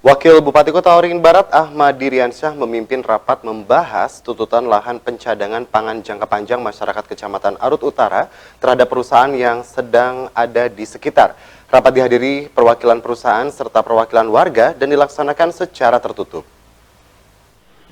Wakil Bupati Kota Waringin Barat Ahmad Diriansyah memimpin rapat membahas tuntutan lahan pencadangan pangan jangka panjang masyarakat Kecamatan Arut Utara terhadap perusahaan yang sedang ada di sekitar. Rapat dihadiri perwakilan perusahaan serta perwakilan warga dan dilaksanakan secara tertutup.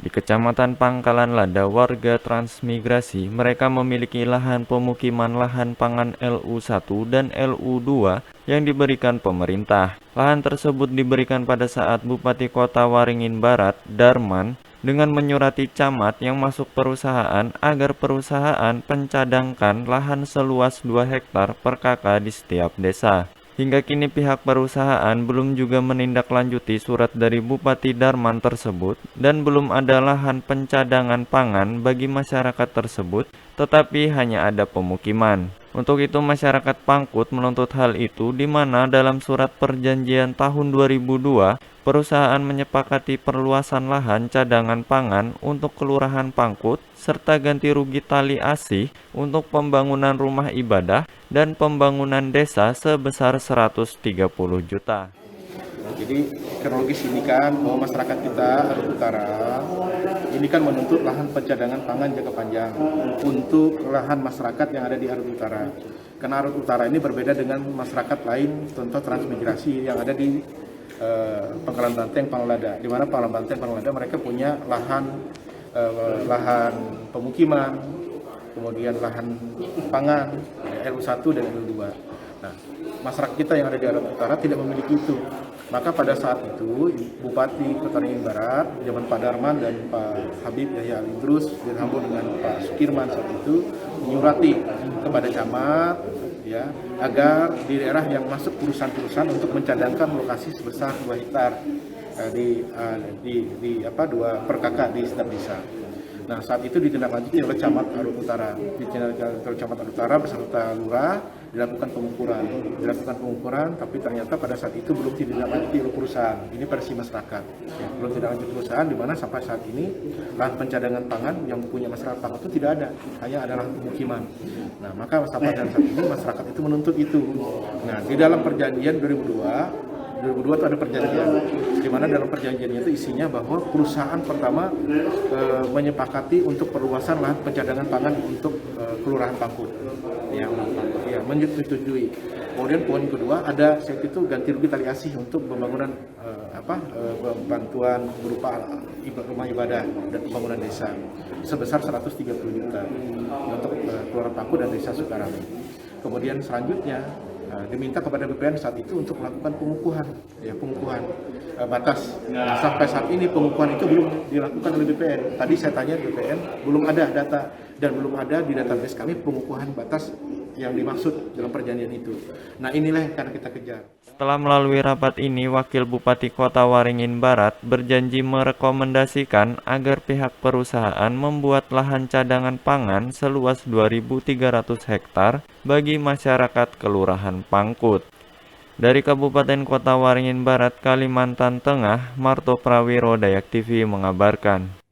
Di Kecamatan Pangkalan Lada, warga transmigrasi, mereka memiliki lahan pemukiman lahan pangan LU1 dan LU2 yang diberikan pemerintah. Lahan tersebut diberikan pada saat Bupati Kota Waringin Barat, Darman, dengan menyurati camat yang masuk perusahaan agar perusahaan pencadangkan lahan seluas 2 hektar per kakak di setiap desa. Hingga kini pihak perusahaan belum juga menindaklanjuti surat dari Bupati Darman tersebut dan belum ada lahan pencadangan pangan bagi masyarakat tersebut, tetapi hanya ada pemukiman. Untuk itu masyarakat Pangkut menuntut hal itu di mana dalam surat perjanjian tahun 2002, perusahaan menyepakati perluasan lahan cadangan pangan untuk Kelurahan Pangkut serta ganti rugi tali asih untuk pembangunan rumah ibadah dan pembangunan desa sebesar 130 juta. Jadi kronologis ini kan bahwa masyarakat kita Arut Utara ini kan menuntut lahan pencadangan pangan jangka panjang untuk lahan masyarakat yang ada di Arut Utara. Karena Arut Utara ini berbeda dengan masyarakat lain, contoh transmigrasi yang ada di Pangkalan Banteng, Panglada. Di mana Pangkalan Banteng, Panglada mereka punya lahan pemukiman, kemudian lahan pangan LU1 dan LU2. Nah, masyarakat kita yang ada di Arut Utara tidak memiliki itu. Maka pada saat itu Bupati Kota Waringin Barat, zaman Pak Darman dan Pak Habib Yahya Ali Idrus dirambut dengan Pak Sukirman saat itu menyurati kepada camat ya agar di daerah yang masuk perusahaan-perusahaan untuk mencadangkan lokasi sebesar 2 hektar di 2 per kakak di setiap desa. Nah, saat itu ditindaklanjuti oleh Camat Arut Utara. Ditindaklanjuti oleh Camat Arut Utara beserta lurah dilakukan pengukuran, tapi ternyata pada saat itu belum ditindaklanjuti oleh perusahaan. Ini versi masyarakat. Ya, belum ditindaklanjuti perusahaan di mana sampai saat ini lahan pencadangan pangan yang punya masyarakat pangan itu tidak ada, hanya adalah pemukiman. Nah, maka sampai saat ini masyarakat itu menuntut itu. Nah, di dalam perjanjian 2002 itu ada perjanjian, di mana dalam perjanjiannya itu isinya bahwa perusahaan pertama menyepakati untuk perluasan lahan pencadangan pangan untuk Kelurahan Pangkut, yang menyetujui. Kemudian poin kedua ada saat itu ganti rugi tali asih untuk pembangunan bantuan berupa rumah ibadah dan pembangunan desa sebesar 130 juta untuk Kelurahan Pangkut dan Desa Sukarame. Kemudian selanjutnya diminta kepada BPN saat itu untuk melakukan pengukuhan batas. Nah, sampai saat ini pengukuhan itu belum dilakukan oleh BPN. Tadi saya tanya BPN, belum ada data dan belum ada di database kami pengukuhan batas yang dimaksud dalam perjanjian itu. Nah, inilah yang akan kita kejar. Setelah melalui rapat ini, Wakil Bupati Kota Waringin Barat berjanji merekomendasikan agar pihak perusahaan membuat lahan cadangan pangan seluas 2.300 hektar bagi masyarakat Kelurahan Pangkut. Dari Kabupaten Kota Waringin Barat, Kalimantan Tengah, Marto Prawiro, Dayak TV mengabarkan.